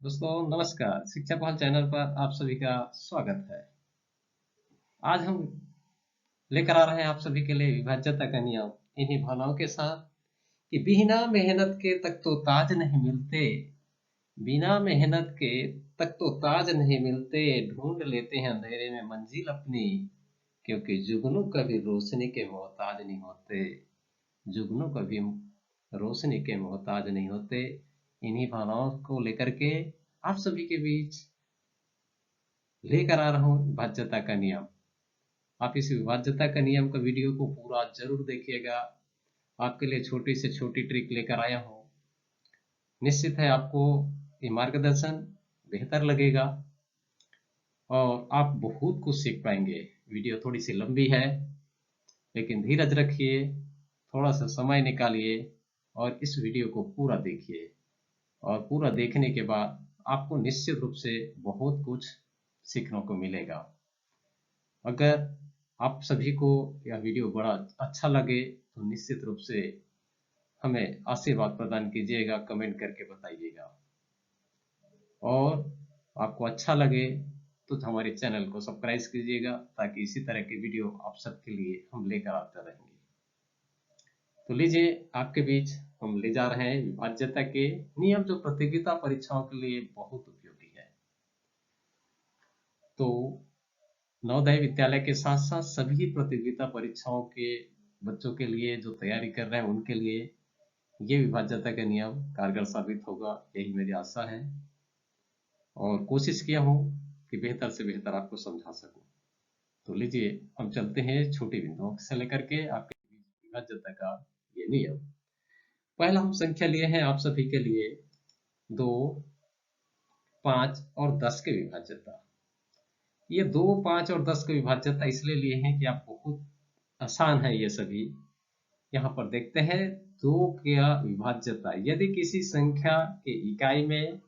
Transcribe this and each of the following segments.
दोस्तों नमस्कार। शिक्षा पहल चैनल पर आप सभी का स्वागत है। आज हम लेकर आ रहे हैं आप सभी के लिए विभाज्यता का नियम, इन्हीं भावनाओं के साथ कि बिना मेहनत के तक तो ताज नहीं मिलते। बिना मेहनत के तक तो ताज नहीं मिलते, ढूंढ लेते हैं अंधेरे में मंजिल अपनी, क्योंकि जुगनू कभी रोशनी के मोहताज नहीं होते। जुगनू कभी रोशनी के मोहताज नहीं होते। इन्हीं भावनाओं को लेकर के आप सभी के बीच लेकर आ रहा हूँ विभाज्यता का नियम। आप इस विभाज्यता का नियम का वीडियो को पूरा जरूर देखिएगा। आपके लिए छोटी से छोटी ट्रिक लेकर आया हूँ। निश्चित है आपको ये मार्गदर्शन बेहतर लगेगा और आप बहुत कुछ सीख पाएंगे। वीडियो थोड़ी सी लंबी है, लेकिन धीरज रखिए, थोड़ा सा समय निकालिए और इस वीडियो को पूरा देखिए। और पूरा देखने के बाद आपको निश्चित रूप से बहुत कुछ सीखने को मिलेगा। अगर आप सभी को यह वीडियो बड़ा अच्छा लगे तो निश्चित रूप से हमें आशीर्वाद प्रदान कीजिएगा, कमेंट करके बताइएगा। और आपको अच्छा लगे तो हमारे चैनल को सब्सक्राइब कीजिएगा, ताकि इसी तरह की वीडियो आप सबके लिए हम लेकर आते रहेंगे। तो लीजिए, आपके बीच हम ले जा रहे हैं विभाज्यता के नियम, जो प्रतियोगिता परीक्षाओं के लिए बहुत उपयोगी है। तो नवोदय विद्यालय के साथ साथ सभी प्रतियोगिता परीक्षाओं के बच्चों के लिए जो तैयारी कर रहे हैं उनके लिए ये विभाज्यता का नियम कारगर साबित होगा, यही मेरी आशा है। और कोशिश किया हूँ कि बेहतर से बेहतर आपको समझा सकूं। तो लीजिए, हम चलते हैं छोटी बिंदुओं से लेकर के आपके विभाज्यता का ये नियम। पहला हम संख्या लिए हैं आप सभी के लिए 2, 5 और 10 के विभाज्यता। ये 2, 5 और 10 के विभाज्यता इसलिए लिए हैं कि आप बहुत आसान है ये सभी। यहाँ पर देखते हैं 2 का विभाज्यता। यदि किसी संख्या के इकाई में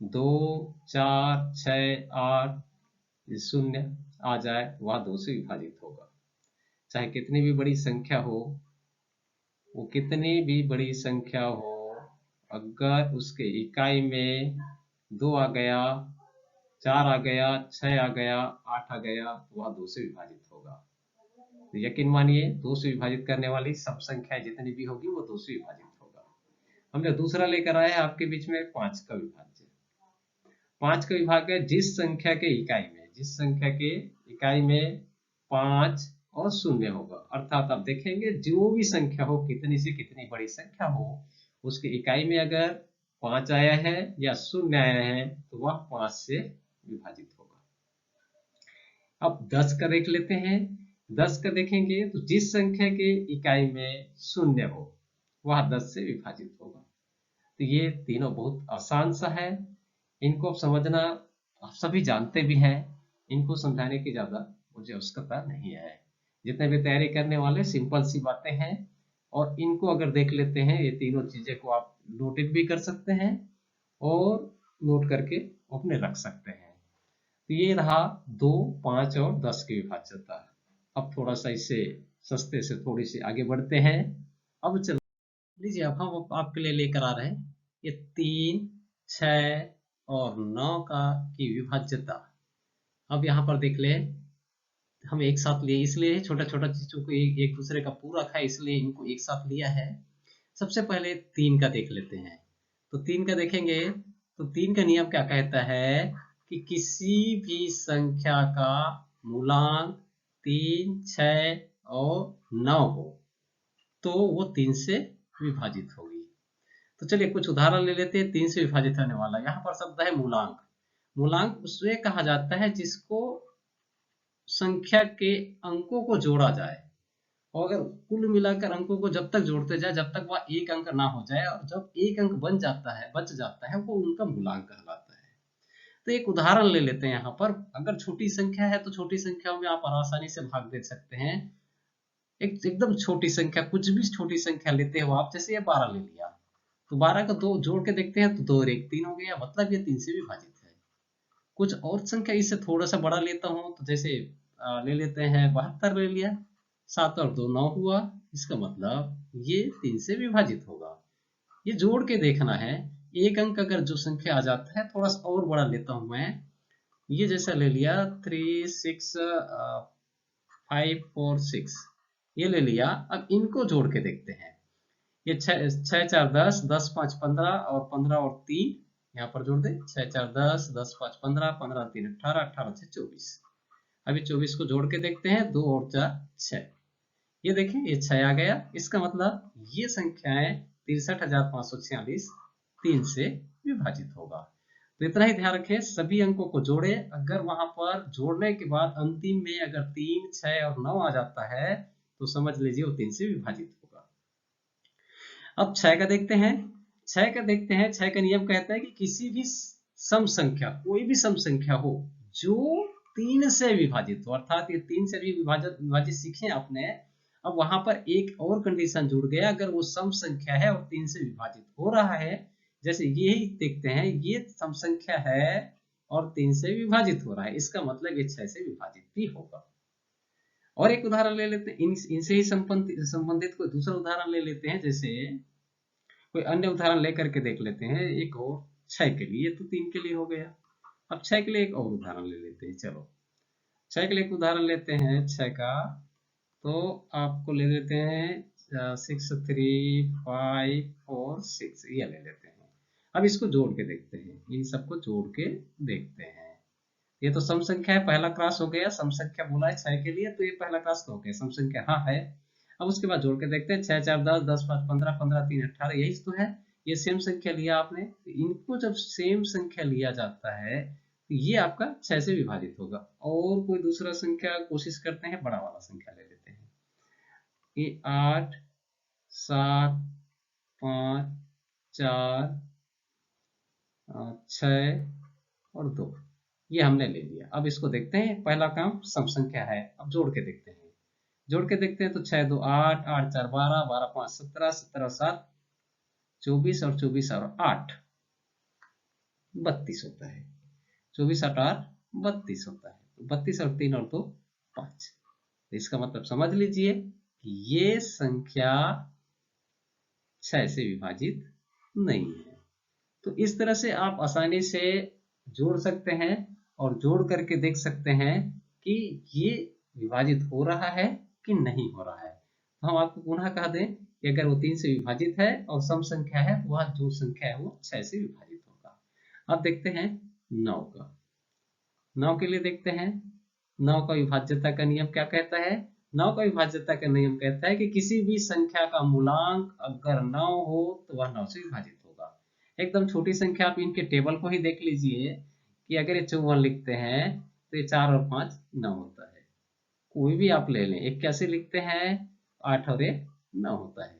2, 4, 6, 8 शून्य आ जाए, वह 2 से विभाजित होगा। चाहे कितनी भी बड़ी संख्या हो, वो कितनी भी बड़ी संख्या हो, अगर उसके इकाई में 2 आ गया, 4 आ गया, 6 आ गया, 8 आ गया, तो वह 2 से विभाजित होगा। तो यकीन मानिए 2 से विभाजित करने वाली सब संख्याएं जितनी भी होगी वो 2 से विभाजित होगा। हमने दूसरा लेकर आए हैं आपके बीच में 5 का विभाज्य। 5 का विभाग है जिस संख्या के इकाई में 5 और शून्य होगा। अर्थात आप देखेंगे जो भी संख्या हो, कितनी से कितनी बड़ी संख्या हो, उसके इकाई में अगर 5 आया है या शून्य आया है तो वह 5 से विभाजित होगा। अब 10 का देख लेते हैं। 10 का देखेंगे तो जिस संख्या के इकाई में शून्य हो वह 10 से विभाजित होगा। तो ये तीनों बहुत आसान सा है, इनको समझना आप सभी जानते भी हैं, इनको समझाने की ज्यादा मुझे आवश्यकता नहीं है। जितने भी तैयारी करने वाले सिंपल सी बातें हैं, और इनको अगर देख लेते हैं, ये तीनों चीजें को आप नोटेट भी कर सकते हैं और नोट करके अपने रख सकते हैं। तो ये रहा 2, 5 और 10 की विभाज्यता। अब थोड़ा सा इसे सस्ते से थोड़ी सी आगे बढ़ते हैं। अब चल लीजिए, अब हम आपके लिए लेकर आ रहे हैं ये 3, 6 और 9 का की विभाज्यता। अब यहाँ पर देख ले, हम एक साथ लिए, इसलिए छोटा छोटा चीजों को एक दूसरे का पूरक है, इसलिए इनको एक साथ लिया है। सबसे पहले 3 का देख लेते हैं। तो 3 का देखेंगे तो 3 का नियम क्या कहता है कि किसी भी संख्या का मूलांक 3, 6 और 9 हो तो वो 3 से विभाजित होगी। तो चलिए कुछ उदाहरण ले लेते हैं 3 से विभाजित होने वाला। यहाँ पर शब्द है मूलांक। मूलांक उसे कहा जाता है जिसको संख्या के अंकों को जोड़ा जाए, और अगर कुल मिलाकर अंकों को जब तक जोड़ते जाए जब तक वह एक अंक ना हो जाए, और जब एक अंक बच जाता है वो उनका मूलांक कहलाता है। तो एक उदाहरण ले लेते हैं। यहाँ पर अगर छोटी संख्या है तो छोटी संख्याओं में आप आसानी से भाग दे सकते हैं। एकदम छोटी संख्या, कुछ भी छोटी संख्या लेते हो आप, जैसे ये 12 ले लिया, तो 12 का 2 जोड़ के देखते हैं तो 2 और 1 3 हो गया, मतलब ये 3 से विभाजित है। कुछ और संख्या इससे थोड़ा सा बड़ा लेता हूं, तो जैसे ले लेते हैं 72 ले लिया, 7 और 2 9 हुआ, इसका मतलब ये 3 से विभाजित होगा। ये जोड़ के देखना है एक अंक अगर जो संख्या आ जाता है, थोड़ा सा और बड़ा लेता हूं मैं, ये जैसा ले लिया 3 6 5 4 6, ये ले लिया। अब इनको जोड़ के देखते हैं। ये 6 4 10, 10 5 15 और 15 और 3 यहाँ पर जोड़ दे। 6 4 10, 10 5 15, 15 3 18, 18 6 24। अभी 24 को जोड़ के देखते हैं, 2 और 4 6। ये देखें, ये 6 आ गया। इसका मतलब ये संख्याएं 63,546 3 से विभाजित होगा। तो इतना ही ध्यान रखें, सभी अंकों को जोड़े। अगर वहां पर जोड़ने के बाद अंतिम में अगर 3 6 और 9 आ जाता है तो समझ लीजिए वो 3 से विभाजित होगा। अब 6 का देखते हैं। 6 का देखते हैं। 6 का नियम कहता है कि किसी भी सम संख्या, कोई भी सम संख्या हो जो 3 से विभाजित हो, अर्थात ये 3 से भी विभाजित सीखे आपने। अब वहां पर एक और कंडीशन जुड़ गया, अगर वो सम संख्या है और 3 से विभाजित हो रहा है, जैसे यही देखते हैं, ये सम संख्या है और 3 से विभाजित हो रहा है, इसका मतलब ये 6 से विभाजित भी होगा। और एक उदाहरण ले लेते हैं, इनसे ही संबंधित कोई दूसरा उदाहरण ले लेते हैं। जैसे कोई अन्य उदाहरण लेकर के देख लेते हैं, एक और 6 के लिए, तो 3 के लिए हो गया। अब 6 के लिए एक और उदाहरण ले लेते हैं। चलो 6 के लिए एक उदाहरण लेते हैं 6 का, तो आपको ले लेते हैं 6 3 5 4 6, ये ले लेते हैं। अब इसको जोड़ के देखते हैं, इन सबको जोड़ के देखते हैं। ये तो सम संख्या है, पहला क्लास हो गया। सम संख्या बोला है 6 के लिए, तो ये पहला क्लास तो हो गया, सम संख्या हाँ है। अब उसके बाद जोड़ के देखते हैं, 6 4 10, 10 5 15, 15 3 18, यही तो है। ये सेम संख्या लिया आपने, तो इनको जब सेम संख्या लिया जाता है तो ये आपका 6 से विभाजित होगा। और कोई दूसरा संख्या कोशिश करते हैं, बड़ा वाला संख्या ले लेते हैं। ये 8 7 5 4 6 और 2, ये हमने ले लिया। अब इसको देखते हैं, पहला काम सम संख्या है, अब जोड़ के देखते हैं। जोड़ के देखते हैं तो 6 2 8, 8 4 12, 12 5 17, 17 और 7 24 और 24 और 8 32 होता है। 24 8 8 32 होता है। 32 और 3 और 2 5। तो इसका मतलब समझ लीजिए कि ये संख्या 6 से विभाजित नहीं है। तो इस तरह से आप आसानी से जोड़ सकते हैं और जोड़ करके देख सकते हैं कि ये विभाजित हो रहा है कि नहीं हो रहा है। तो हम आपको पुनः कह दें कि अगर वो 3 से विभाजित है और सम संख्या है, तो वह जो संख्या है वो 6 से विभाजित होगा। अब देखते हैं 9 का। 9 के लिए देखते हैं, 9 का विभाज्यता का नियम क्या कहता है। 9 का विभाज्यता का नियम कहता है कि किसी भी संख्या का मूलांक अगर 9 हो तो वह 9 से विभाजित होगा। एकदम छोटी संख्या, आप इनके टेबल को ही देख लीजिए कि अगर ये 54 लिखते हैं तो ये 4 और 5 9 होता है। कोई भी आप ले लें, 81 लिखते हैं 8 और 1 9 होता है।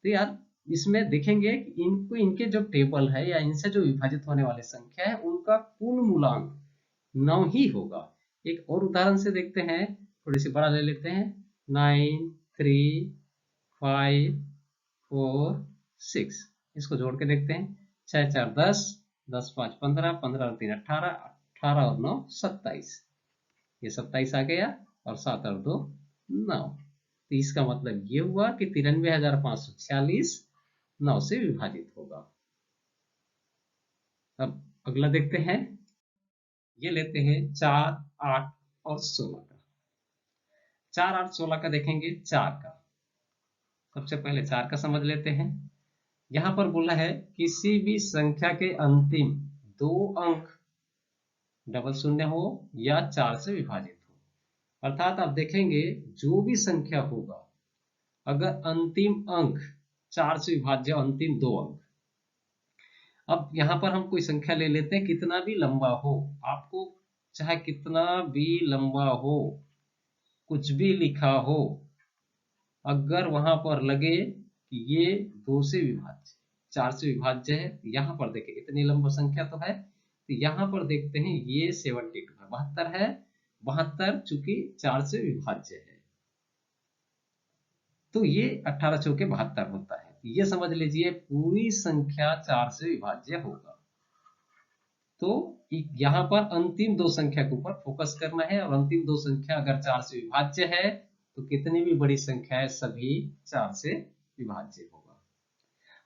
तो यार इसमें देखेंगे कि इनको, इनके जो टेबल है या इनसे जो विभाजित होने वाली संख्या है, उनका कुल मूलांक 9 ही होगा। एक और उदाहरण से देखते हैं, थोड़ी सी बड़ा ले लेते हैं। 9 3 5 4 6, इसको जोड़ के देखते हैं। 6 4 10, 10 5 15, 15 और 3 18, 18 और 9 27, ये 27 आ गया। और 7 और 2 9। तो इसका मतलब ये हुआ कि 93,546 9 से विभाजित होगा। अब अगला देखते हैं, ये लेते हैं 4 8 और 16 का। 4 8 16 का देखेंगे। 4 का सबसे पहले 4 का समझ लेते हैं। यहां पर बोला है किसी भी संख्या के अंतिम 2 अंक डबल शून्य हो या 4 से विभाजित हो। अर्थात आप देखेंगे जो भी संख्या होगा, अगर अंतिम अंक 4 से विभाज्य अंतिम 2 अंक। अब यहां पर हम कोई संख्या ले लेते हैं, कितना भी लंबा हो, आपको चाहे कितना भी लंबा हो, कुछ भी लिखा हो, अगर वहां पर लगे कि ये 2 से विभाज्य 4 से विभाज्य है, यहां पर देखिए इतनी लंबा संख्या तो है, तो यहां पर देखते हैं ये 72 है, 72 है। 72 चूंकि 4 से विभाज्य है, तो ये 18 चौके 72 होता है। ये समझ लीजिए पूरी संख्या 4 से विभाज्य होगा। तो यहां पर अंतिम 2 संख्या के ऊपर फोकस करना है, और अंतिम 2 संख्या अगर 4 से विभाज्य है तो कितनी भी बड़ी संख्या है सभी 4 से विभाज्य होगा।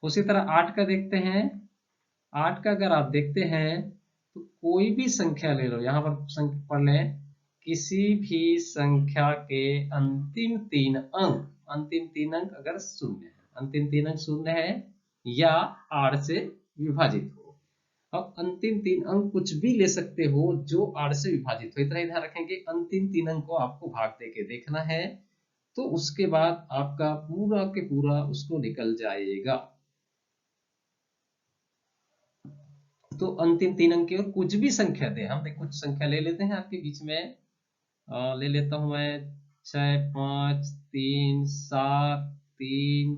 उसी तरह 8 का देखते हैं। 8 का अगर आप देखते हैं तो कोई भी संख्या ले लो, यहाँ पर संख्या पढ़ लें, किसी भी संख्या के अंतिम तीन अंक अगर शून्य है, अंतिम तीन अंक शून्य है या 8 से विभाजित हो। अब अंतिम तीन अंक कुछ भी ले सकते हो जो 8 से विभाजित हो, इतना ही ध्यान रखेंगे। अंतिम तीन अंक को आपको भाग दे के देखना है, तो उसके बाद आपका पूरा के पूरा उसको निकल जाएगा। तो अंतिम तीन अंक की और कुछ भी संख्या दे, हम कुछ संख्या ले लेते हैं आपके बीच में, ले लेता हूं मैं 6 5 3 7 3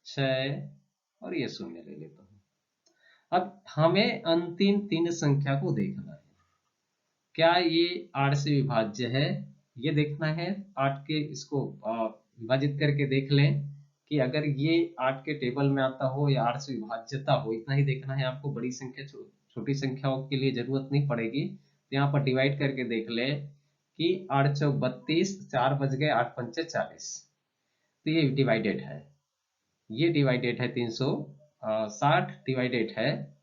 6 और ये शून्य ले लेता हूं। अब हमें अंतिम तीन संख्या को देखना है, क्या ये 8 से विभाज्य है, ये देखना है। 8 के इसको विभाजित करके देख लें कि अगर ये 8 के टेबल में आता हो या 8 से विभाज्यता हो, इतना ही देखना है आपको। बड़ी संख्या छोटी संख्याओं के लिए जरूरत नहीं पड़ेगी। तो यहाँ पर डिवाइड करके देख ले कि 8 चौक 32, 4 बज गए, 8 पंचे 40, तो ये डिवाइडेड है, ये डिवाइडेड है 360, डिवाइडेड है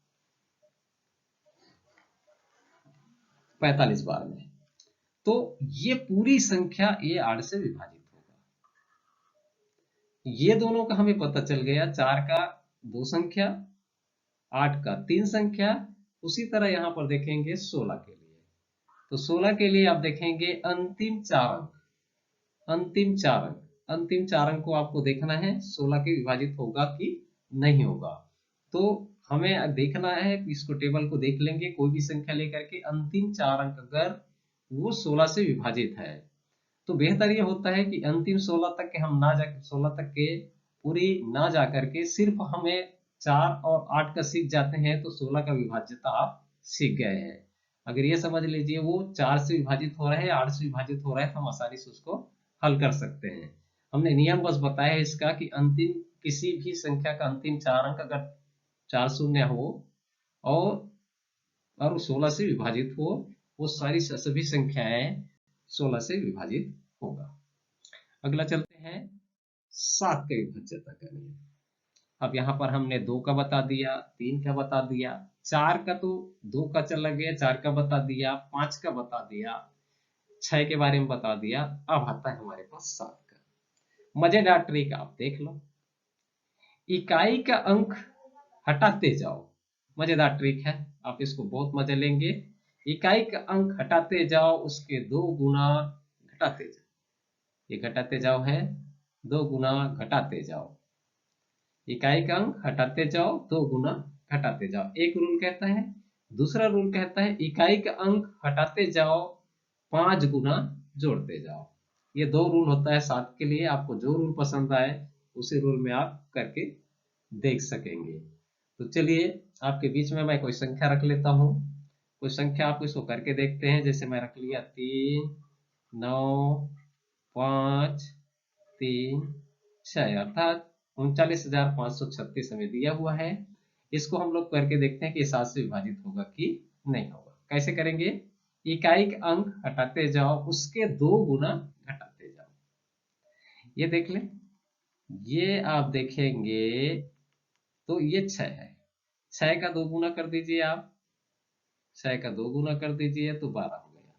45 बार में। तो ये पूरी संख्या ये 8 से विभाजित होगा। ये दोनों का हमें पता चल गया, 4 का 2 संख्या, 8 का 3 संख्या। उसी तरह यहां पर देखेंगे 16 के लिए, तो 16 के लिए आप देखेंगे अंतिम चार अंक, अंतिम चार अंक, अंतिम चार अंक को आपको देखना है 16 के विभाजित होगा कि नहीं होगा। तो हमें देखना है, इसको टेबल को देख लेंगे, कोई भी संख्या लेकर के अंतिम चार अंक अगर वो 16 से विभाजित है, तो बेहतर ये होता है कि अंतिम 16 तक के हम ना जा, 16 तक के पूरी ना जा करके सिर्फ हमें 4 और 8 का सीख जाते हैं, तो 16 का विभाज्यता आप सीख गए हैं। अगर ये समझ लीजिए वो 4 से विभाजित हो रहा है, 8 से विभाजित हो रहा है, तो हम आसानी से उसको हल कर सकते हैं। हमने नियम बस बताया है इसका कि अंतिम किसी भी संख्या का अंतिम चार अंक अगर 4 शून्य हो और 16 से विभाजित हो, वो सारी सभी संख्याएं 16 से विभाजित होगा। अगला चलते हैं 7 का विभाज्यता करिए। अब यहाँ पर हमने 2 का बता दिया, 3 का बता दिया, 4 का तो 2 का चला गया, 4 का बता दिया, 5 का बता दिया, 6 के बारे में बता दिया। अब आता है हमारे पास 7 का। मजेदार ट्रिक आप देख लो, इकाई का अंक हटाते जाओ। मजेदार ट्रिक है, आप इसको बहुत मजे लेंगे। इकाई का अंक हटाते जाओ, उसके 2 गुना घटाते जाओ, ये घटाते जाओ है, 2 गुना घटाते जाओ। इकाई का अंक हटाते जाओ, 2 गुना घटाते जाओ, एक रूल कहता है। दूसरा रूल कहता है इकाई का अंक हटाते जाओ, 5 गुना जोड़ते जाओ। ये 2 रूल होता है 7 के लिए। आपको जो रूल पसंद आए उसी रूल में आप करके देख सकेंगे। तो चलिए आपके बीच में मैं कोई संख्या रख लेता हूं, कोई संख्या आप इसको करके देखते हैं। जैसे मैं रख लिया 3 9 5 3 6, अर्थात 39,536 हमें दिया हुआ है। इसको हम लोग करके देखते हैं कि 7 से विभाजित होगा कि नहीं होगा। कैसे करेंगे, इकाई का अंक हटाते जाओ, उसके 2 गुना घटाते जाओ। ये देख लें, ये आप देखेंगे तो ये 6 है, 6 का 2 गुना कर दीजिए आप, 6 का 2 गुना कर दीजिए तो 12 हो गया।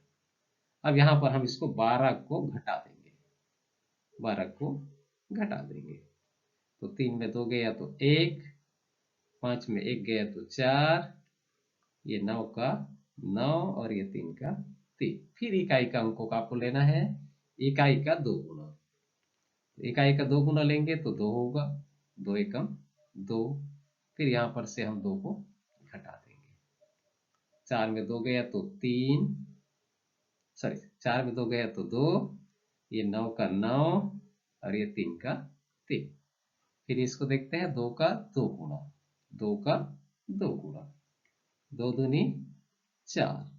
अब यहां पर हम इसको 12 को घटा देंगे, 12 को घटा देंगे, तो 3 में 2 गया तो 1, 5 में 1 गया तो 4, ये 9 का 9 और ये 3 का 3। फिर इकाई का अंकों का आपको लेना है, इकाई का 2 गुना, इकाई का 2 गुना लेंगे तो 2 होगा, 2 एकम 2। फिर यहां पर से हम 2 को घटा देंगे, 4 में 2 गया तो 3, सॉरी 4 में 2 गया तो 2, ये 9 का 9 और ये 3 का 3। फिर इसको देखते हैं 2 का 2 गुना, 2 का 2 गुना, 2 दूनी 4।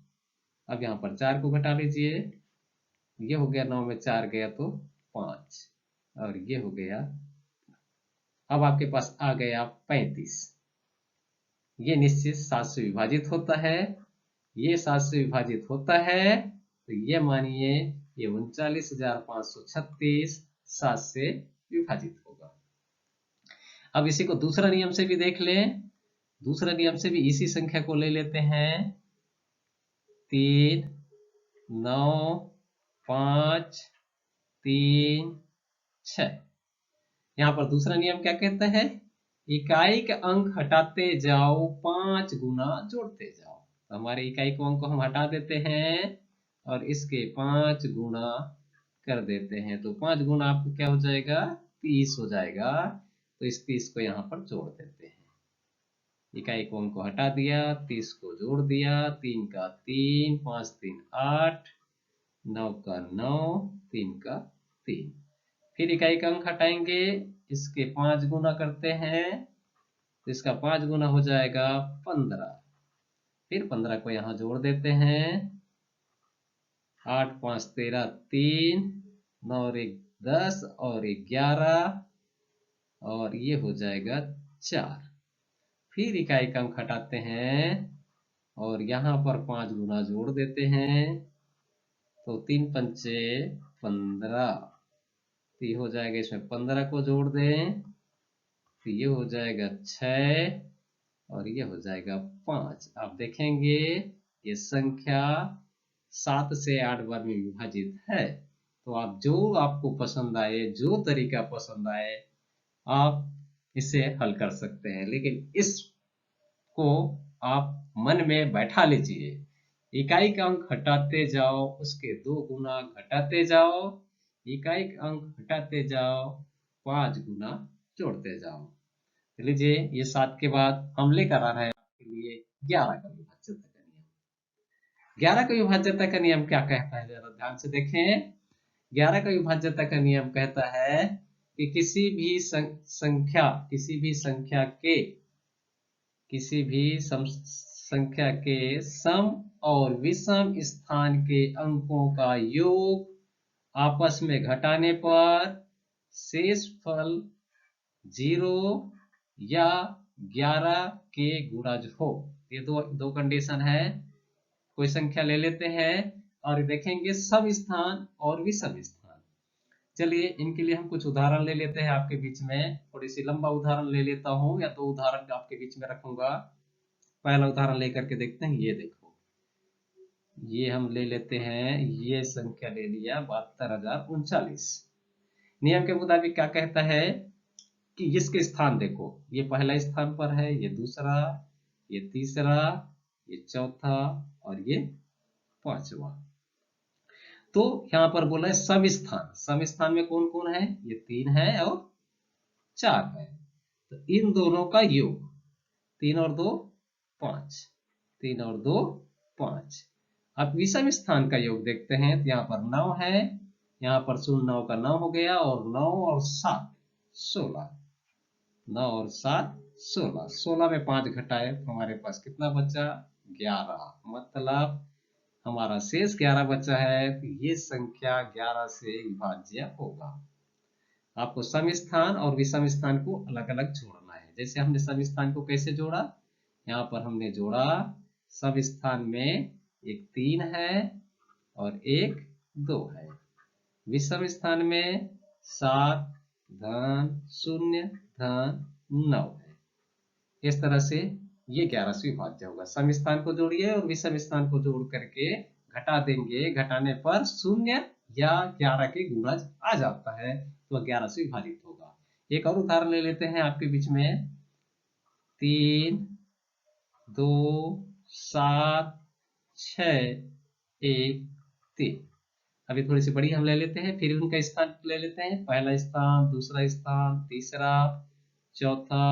अब यहाँ पर 4 को घटा लीजिए, ये हो गया 9 में 4 गया तो 5 और ये हो गया, अब आपके पास आ गया 35। ये निश्चित 7 से विभाजित होता है, ये 7 से विभाजित होता है, तो ये मानिए ये 39,536 7 से विभाजित होगा। अब इसी को दूसरा नियम से भी देख लें दूसरे नियम से भी इसी संख्या को ले लेते हैं, 3, 9, 5, 3, 6। यहाँ पर दूसरा नियम क्या कहता है, इकाई के अंक हटाते जाओ, 5 गुना जोड़ते जाओ। तो हमारे इकाई के अंक को हम हटा देते हैं और इसके 5 गुना कर देते हैं। तो 5 गुना आपको क्या हो जाएगा, 30 हो जाएगा। तो इस 30 को यहाँ पर जोड़ देते हैं। इकाई को अंक को हटा दिया, 30 को जोड़ दिया, 3 का 3, 5 3 8, 9 का 9, 3 का 3। फिर इकाई का अंक हटाएंगे, इसके 5 गुना करते हैं, तो इसका 5 गुना हो जाएगा 15। फिर 15 को यहाँ जोड़ देते हैं, 8 5 13 3, 9 और 1 10 और 1 11 और ये हो जाएगा 4। फिर इकाई का अंक हटाते हैं और यहाँ पर 5 गुना जोड़ देते हैं, तो 3 पंचे 15। तो ये हो जाएगा, इसमें 15 को जोड़ दें तो ये हो जाएगा 6 और ये हो जाएगा 5। आप देखेंगे ये संख्या 7 से 8 बार में विभाजित है। तो आप जो आपको पसंद आए, जो तरीका पसंद आए, आप इसे हल कर सकते हैं। लेकिन इसको आप मन में बैठा लीजिए, इकाई का अंक हटाते जाओ, उसके 2 गुना घटाते जाओ, इकाई का अंक हटाते जाओ, 5 गुना जोड़ते जाओ। लीजिए ये 7 के बाद हम लेकर आ रहे हैं आपके लिए 11 का विभाज्यता का नियम। 11 का विभाज्यता का नियम क्या कहता है, जरा ध्यान से देखें। 11 का विभाज्यता का नियम कहता है कि किसी भी संख्या के सम और विषम स्थान के अंकों का योग आपस में घटाने पर शेष फल 0 या 11 के गुणज हो। ये दो कंडीशन है। कोई संख्या ले लेते हैं और देखेंगे सम स्थान और विषम स्थान। चलिए इनके लिए हम कुछ उदाहरण ले लेते हैं आपके बीच में। थोड़ी सी लंबा उदाहरण ले लेता हूं या 2 उदाहरण आपके बीच में रखूंगा। पहला उदाहरण लेकर के देखते हैं। ये देखो, ये हम ले लेते हैं, ये संख्या ले लिया 72,039। नियम के मुताबिक क्या कहता है कि इसके स्थान देखो, ये पहला स्थान पर है, ये दूसरा, ये तीसरा, ये चौथा और ये पांचवा। तो यहां पर बोला है सम स्थान। सम स्थान में कौन कौन है, ये 3 है और 4 है। तो इन दोनों का योग 3 और 2 5, 3 और 2 5। अब विषम स्थान का योग देखते हैं, तो यहाँ पर 9 है, यहाँ पर 0 9 का 9 हो गया और 9 और 7 16। 9 और 7 16। 16 में 5 घटाए तो हमारे पास कितना बचा, 11। मतलब हमारा शेष 11 बचा है। तो ये संख्या 11 से विभाज्य होगा। आपको सम स्थान और विषम स्थान को अलग अलग जोड़ना है। जैसे हमने सम स्थान को कैसे जोड़ा, यहाँ पर हमने जोड़ा, सम स्थान में एक 3 है और एक 2 है। विषम स्थान में 7 धन 0 धन 9 है। इस तरह से ये 11 से विभाज्य होगा। सम स्थान को जोड़िए और विषम स्थान को जोड़ करके घटा देंगे, घटाने पर 0 या 11 के गुणज आ जाता है, तो 11 से विभाजित होगा। एक और उदाहरण ले लेते हैं आपके बीच में। 3 2 7 6 1 3। अभी थोड़ी सी बड़ी हम ले लेते हैं, फिर उनका स्थान ले लेते हैं। पहला स्थान, दूसरा स्थान, तीसरा, चौथा,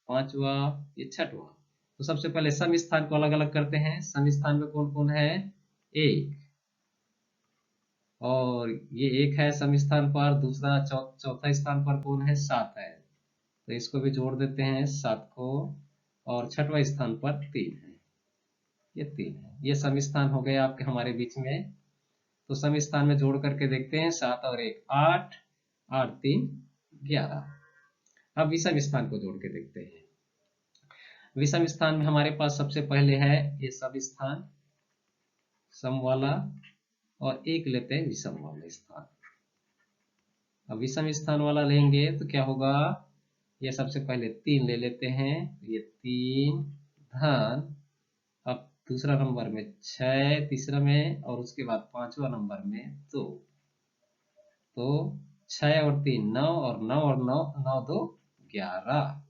पांचवा, ये छठवां। तो सबसे पहले सम स्थान को अलग अलग करते हैं। सम स्थान में कौन कौन है, 1 और ये 1 है सम स्थान पर। दूसरा चौथा स्थान पर कौन है, 7 है, तो इसको भी जोड़ देते हैं 7 को। और छठवां स्थान पर 3 है, ये 3 है। ये सम स्थान हो गए आपके हमारे बीच में। तो सम स्थान में जोड़ करके देखते हैं, 7 और 1 8, 8 3 11। अब विषम स्थान को जोड़ के देखते हैं। विषम स्थान में हमारे पास सबसे पहले है ये सब स्थान सम वाला, और एक लेते हैं विषम वाला स्थान। अब विषम स्थान वाला लेंगे तो क्या होगा, ये सबसे पहले 3 ले लेते हैं, ये 3 धन, अब दूसरा नंबर में 6, तीसरा में, और उसके बाद पांचवा नंबर में 2। तो 6 और 3 9, और 9 और 9, 9 2 11,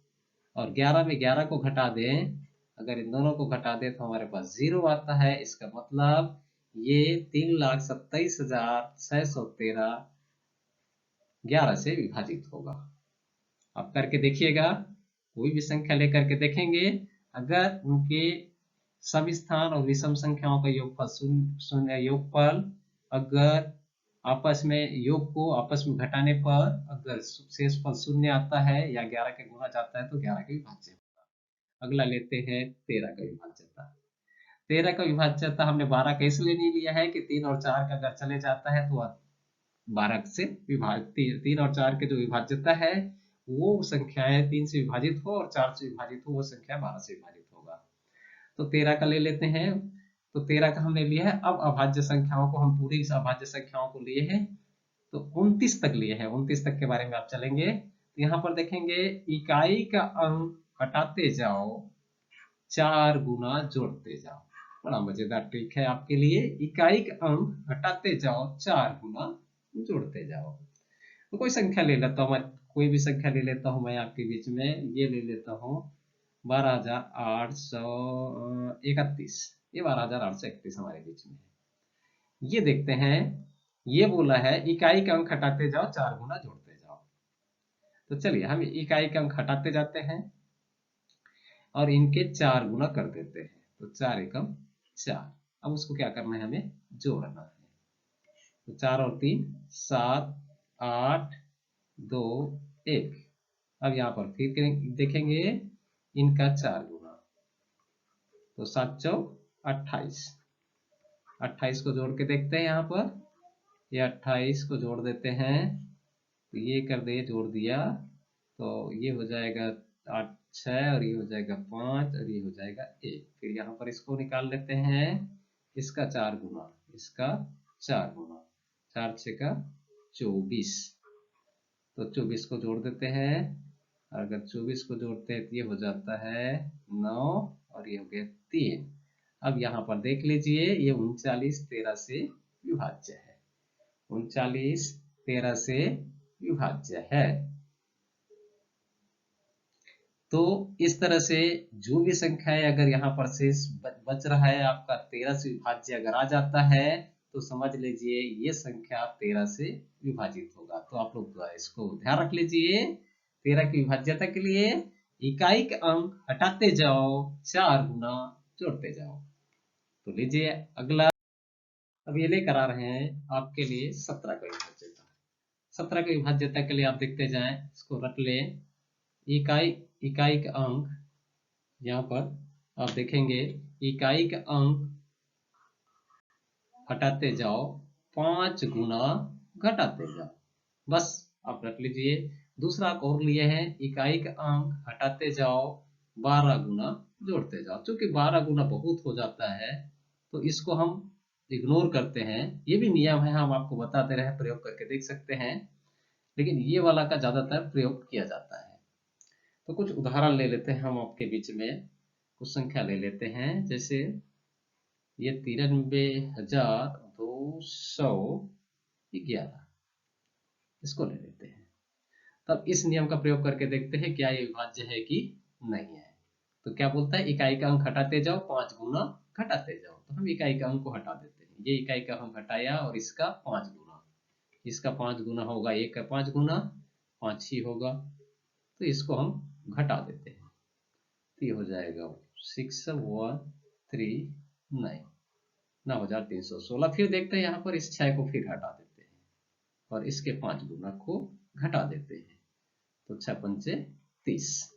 और 11 में 11 को घटा दें, अगर इन दोनों को घटा दें तो हमारे पास 0 आता है। इसका मतलब ये 3,27,613 11 से विभाजित होगा। आप करके देखिएगा, कोई भी संख्या लेकर के देखेंगे, अगर उनके सम स्थान और विषम संख्याओं का योगफल शून्य योगफल, अगर आपस में योग को आपस में घटाने पर अगर शेषफल शून्य आता है या 11 के गुना जाता है तो 11 का विभाज्य होगा। अगला लेते हैं 13 का विभाज्यता। 13 का विभाज्यता हमने 12 का इसलिए नहीं लिया है कि 3 और 4 का अगर चले जाता है तो 12 से विभाजित, 3 और 4 के जो विभाज्यता है वो संख्याएं 3 से विभाजित हो और 4 से विभाजित हो, वो संख्या 12 से विभाजित होगा। तो 13 का ले लेते हैं। तो 13 का हमने लिया है। अब अभाज्य संख्याओं को हम पूरी इस अभाज्य संख्याओं को लिए हैं, तो 29 तक लिए हैं। 29 तक के बारे में आप चलेंगे तो यहाँ पर देखेंगे इकाई का अंक हटाते जाओ, 4 गुना जोड़ते जाओ। बड़ा मजेदार ट्रिक है आपके लिए। इकाई का अंक हटाते जाओ, 4 गुना जोड़ते जाओ। तो कोई संख्या ले लेता हूँ मैं, कोई भी संख्या ले लेता हूँ मैं आपके बीच में। ये ले लेता हूँ 12,831। ये 12,831 हमारे बीच में है। ये देखते हैं, ये बोला है इकाई का अंक हटाते जाओ, 4 गुना जोड़ते जाओ। तो चलिए हम इकाई का अंक हटाते जाते हैं और इनके 4 गुना कर देते हैं। तो 4 एकम 4। अब उसको क्या करना है, हमें जोड़ना है। तो 4 और 3 7, 8 2 1। अब यहाँ पर फिर देखेंगे इनका 4 गुना, तो 7 चौक 28। 28 को जोड़ के देखते हैं। यहाँ पर ये 28 को जोड़ देते हैं, तो ये कर दे, जोड़ दिया तो ये हो जाएगा 8 6, और ये हो जाएगा 5, और ये हो जाएगा 1। फिर यहाँ पर इसको निकाल लेते हैं, इसका 4 गुना, इसका 4 गुना, 4 6 का 24। तो 24 को जोड़ देते हैं, अगर 24 को जोड़ते हैं तो ये हो जाता है 9, और ये हो गया 3। अब यहाँ पर देख लीजिए, ये 39 13 से विभाज्य है। 39 13 से विभाज्य है। तो इस तरह से जो भी संख्या है, अगर यहाँ पर शेष बच रहा है आपका 13 से विभाज्य अगर आ जाता है, तो समझ लीजिए ये संख्या 13 से विभाजित होगा। तो आप लोग इसको ध्यान रख लीजिए। 13 की विभाज्यता के लिए इकाई के अंक हटाते जाओ, 4 गुना जोड़ते जाओ। तो लीजिए अगला, अब ये लेकर आ रहे हैं आपके लिए 17 का विभाज्यता। 17 की विभाज्यता के लिए आप देखते जाएं, इसको रख लें। इकाई का अंक, यहाँ पर आप देखेंगे इकाई का अंक हटाते जाओ, 5 गुना घटाते जाओ। बस आप रख लीजिए। दूसरा आप और लिए हैं, इकाई का अंक हटाते जाओ, 12 गुना जोड़ते जाओ। क्योंकि 12 गुना बहुत हो जाता है तो इसको हम इग्नोर करते हैं। ये भी नियम है, हम आपको बताते रहे, प्रयोग करके देख सकते हैं, लेकिन ये वाला का ज्यादातर प्रयोग किया जाता है। तो कुछ उदाहरण ले लेते हैं हम आपके बीच में, कुछ संख्या ले लेते हैं। जैसे ये 93,211, इसको ले लेते हैं। तब इस नियम का प्रयोग करके देखते हैं क्या ये विभाज्य है कि नहीं है। तो क्या बोलता है, इकाई का अंक हटाते जाओ, 5 गुना घटाते जाओ। तो हम इकाई का अंक को हटा देते हैं। ये इकाई का अंक हटाया और इसका 5 गुना, इसका 5 गुना होगा, 1 का 5 गुना 5 ही होगा। तो इसको हम घटा देते हैं, तो ये हो जाएगा 6139, 9316। फिर देखते हैं यहाँ पर इस 6 को फिर हटा देते हैं और इसके 5 गुना को घटा देते हैं। तो 6 पंचे 30।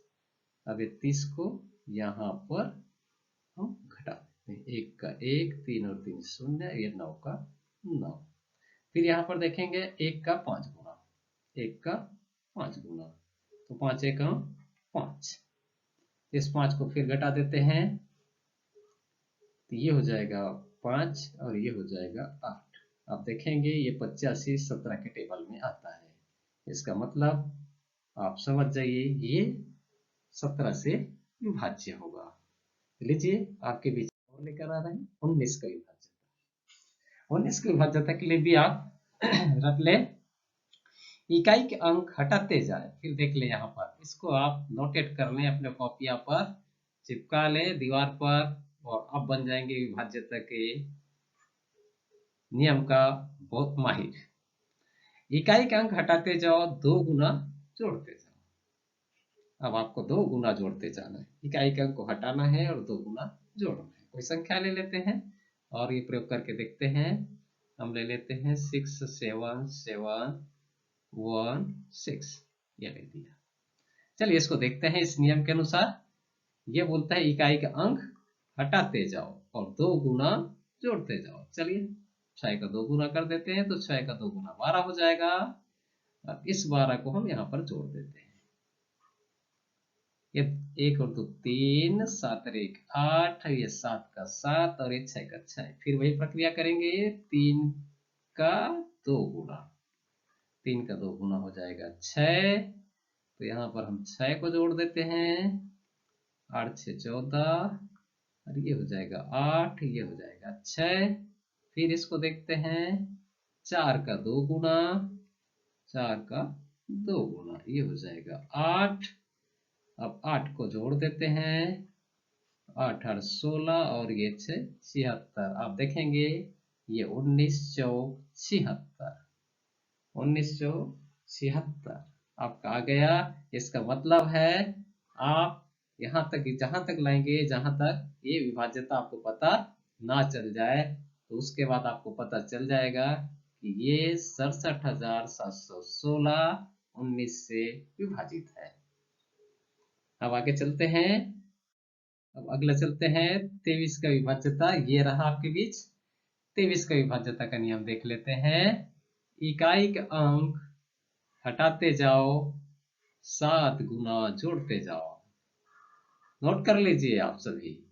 अब ये 30 को यहाँ पर हम घटा देते हैं, 1 का 1, 3 और 3 0, ये 9 का 9। फिर यहाँ पर देखेंगे 1 का 5 गुना, 1 का 5 गुना, तो 5 1 5। इस 5 को फिर घटा देते हैं, तो ये हो जाएगा 5 और ये हो जाएगा 8। आप देखेंगे ये 85 17 के टेबल में आता है। इसका मतलब आप समझ जाइए ये 17 से विभाज्य होगा। लीजिए आपके बीच और लेकर आ रहे हैं 19 का विभाज्यता। 19 की विभाज्यता के लिए भी आप रख ले, इकाई के अंक हटाते जाए। फिर देख ले यहाँ पर, इसको आप नोटेट कर लें, अपने कॉपिया पर चिपका ले दीवार पर, और अब बन जाएंगे विभाज्यता के नियम का बहुत माहिर। इकाई के अंक हटाते जाओ, 2 गुना जोड़ते जाओ। अब आपको 2 गुना जोड़ते जाना है, इकाई के अंक को हटाना है और 2 गुना जोड़ना है। कोई संख्या ले लेते हैं और ये प्रयोग करके देखते हैं। हम ले लेते हैं 6 7 7 1 6, ये ले दिया। चलिए इसको देखते हैं इस नियम के अनुसार। ये बोलता है इकाई का अंक हटाते जाओ और 2 गुना जोड़ते जाओ। चलिए 6 का 2 गुना कर देते हैं, तो 6 का 2 गुना 12 हो जाएगा। अब इस 12 को हम यहाँ पर जोड़ देते हैं। ये 1 और 2 3, 7 और 1 8, ये 7 का 7 और ये 6 का 6। फिर वही प्रक्रिया करेंगे, 3 का 2 गुना, 3 का 2 गुना हो जाएगा 6। तो यहाँ पर हम 6 को जोड़ देते हैं, 8 6 14, और ये हो जाएगा 8, ये हो जाएगा 6। फिर इसको देखते हैं, 4 का 2 गुना, 4 का 2 गुना, ये हो जाएगा 8। अब 8 को जोड़ देते हैं, 8 8 16 और ये 6 76। आप देखेंगे ये 19 चौक 76, 19 चौक 76 आपका आ गया। इसका मतलब है आप यहाँ तक, जहां तक लाएंगे, जहां तक ये विभाज्यता आपको पता ना चल जाए, तो उसके बाद आपको पता चल जाएगा कि ये 67,716 19 से विभाजित है। अब आगे चलते हैं। अब अगला चलते हैं 23 का विभाज्यता। ये रहा आपके बीच 23 का विभाज्यता का नियम देख लेते हैं। इकाई के अंक हटाते जाओ, 7 गुना जोड़ते जाओ। नोट कर लीजिए आप सभी,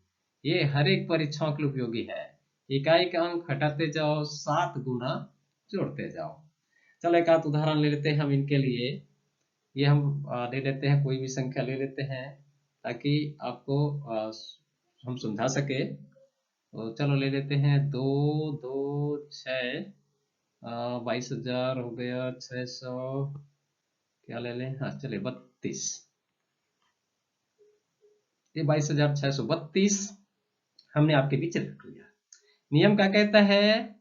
ये हर एक परीक्षाओं के लिए उपयोगी है। इकाई का अंक हटाते जाओ, 7 गुना जोड़ते जाओ। चलो एक आध उदाहरण ले लेते हैं हम इनके लिए। ये हम ले लेते हैं, कोई भी संख्या ले लेते हैं ताकि आपको हम समझा सके। तो चलो ले लेते हैं 2 2 6, 22,000 हो गया, 600, क्या ले लें, हाँ चले 32। ये 22,632 हमने आपके बीच रख लिया। नियम क्या कहता है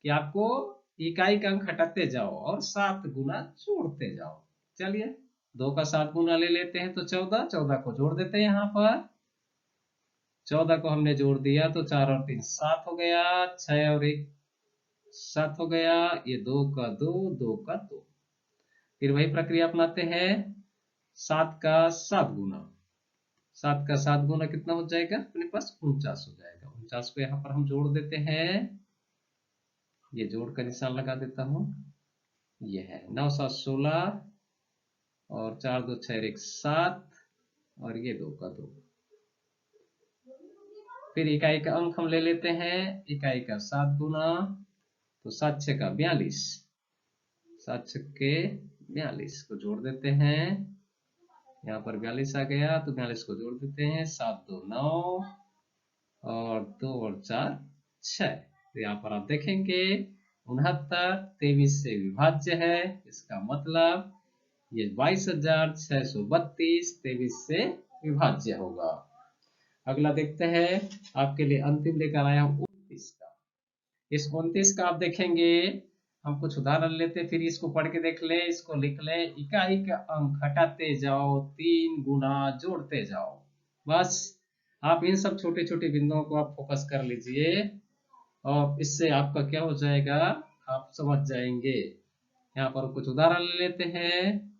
कि आपको इकाई का अंक हटाते जाओ और 7 गुना जोड़ते जाओ। चलिए 2 का 7 गुना ले लेते हैं, तो 14, 14 को जोड़ देते हैं। यहाँ पर 14 को हमने जोड़ दिया तो 4 और 3 7 हो गया, 6 और 1 7 हो गया, ये 2 का 2, 2 का 2। फिर वही प्रक्रिया अपनाते हैं, 7 का 7 गुना, 7 का 7 गुना कितना हो जाएगा अपने पास, 49 हो जाएगा। 49 को यहाँ पर हम जोड़ देते हैं, ये जोड़ का निशान लगा देता हूँ। ये है 9 7 16 और 4 2 6 1 7 और ये 2 का 2। फिर इकाई का अंक हम ले लेते हैं, इकाई का 7 गुना, तो 7 6 का 42, 7 6 के 42 को जोड़ देते हैं। यहाँ पर 42 आ गया तो 42 को जोड़ देते हैं, 7 2 9 और 2 और 4 6। तो यहाँ पर आप देखेंगे 69 23 से विभाज्य है। इसका मतलब ये 22,632 23 से विभाज्य होगा। अगला देखते हैं, आपके लिए अंतिम लेकर आया हूं 29 का। इस 29 का आप देखेंगे, हम कुछ उदाहरण लेते, फिर इसको पढ़ के देख ले, इसको लिख ले। इकाई का अंक हटाते जाओ, 3 गुना जोड़ते जाओ। बस आप इन सब छोटे छोटे बिंदुओं को आप फोकस कर लीजिए और इससे आपका क्या हो जाएगा, आप समझ जाएंगे। यहाँ पर कुछ उदाहरण ले लेते हैं।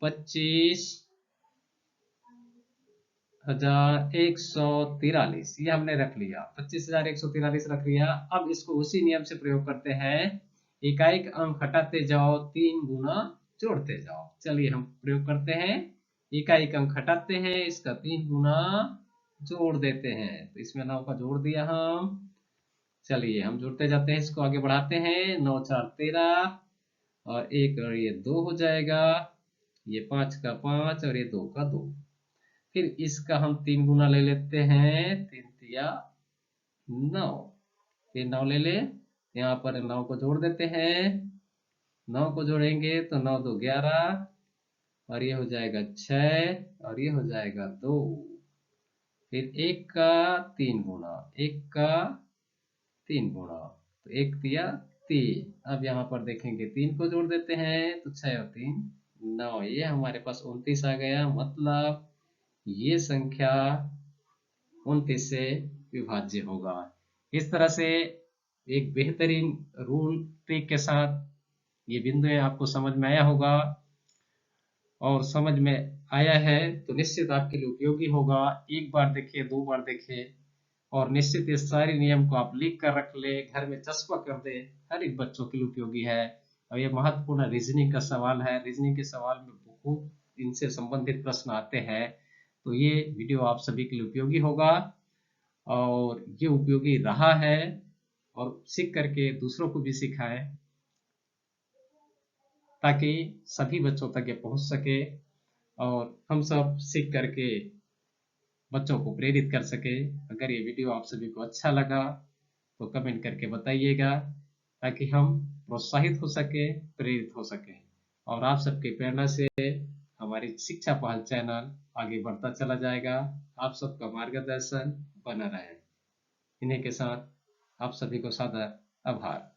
25,143 ये हमने रख लिया, 25,143 रख लिया। अब इसको उसी नियम से प्रयोग करते हैं, इकाई का अंक हटाते जाओ, 3 गुना जोड़ते जाओ। चलिए हम प्रयोग करते हैं, इकाई का अंक हटाते हैं, इसका 3 गुना जोड़ देते हैं। तो इसमें 9 का जोड़ दिया हम। चलिए हम जुड़ते जाते हैं, इसको आगे बढ़ाते हैं। 9 4 13 और 1 और ये 2 हो जाएगा। ये 5 का 5 और ये 2 का 2। फिर इसका हम 3 गुना ले लेते हैं, 3 तिया 9। फिर 9 ले ले, यहाँ पर 9 को जोड़ देते हैं, 9 को जोड़ेंगे तो 9 2 11, और ये हो जाएगा 6, और ये हो जाएगा 2। फिर 1 का 3 गुना, 1 का 3 गुना, तो 1 तिया 3। अब यहाँ पर देखेंगे 3 को जोड़ देते हैं तो 6 और 3 9, ये हमारे पास 29 आ गया। मतलब ये संख्या 29 से विभाज्य होगा। इस तरह से एक बेहतरीन रूल ट्रिक के साथ ये बिंदुएं आपको समझ में आया होगा, और समझ में आया है तो निश्चित आपके लिए उपयोगी होगा। एक बार देखिए, 2 बार देखिए, और निश्चित ये सारे नियम को आप लिख कर रख ले, घर में चस्पा कर दे। हर एक बच्चों के लिए उपयोगी है। और ये महत्वपूर्ण रीजनिंग का सवाल है। रीजनिंग के सवाल में बहुत इनसे संबंधित प्रश्न आते हैं, तो ये वीडियो आप सभी के लिए उपयोगी होगा, और ये उपयोगी रहा है, और सीख करके दूसरों को भी सिखाएं, ताकि सभी बच्चों तक ये पहुंच सके, और हम सब सीख करके बच्चों को प्रेरित कर सके। अगर ये वीडियो आप सभी को अच्छा लगा तो कमेंट करके बताइएगा, ताकि हम प्रोत्साहित हो सके, प्रेरित हो सके, और आप सबके प्रेरणा से हमारी शिक्षा पहल चैनल आगे बढ़ता चला जाएगा। आप सबका मार्गदर्शन बना रहे। इन्हीं के साथ आप सभी को सादर आभार।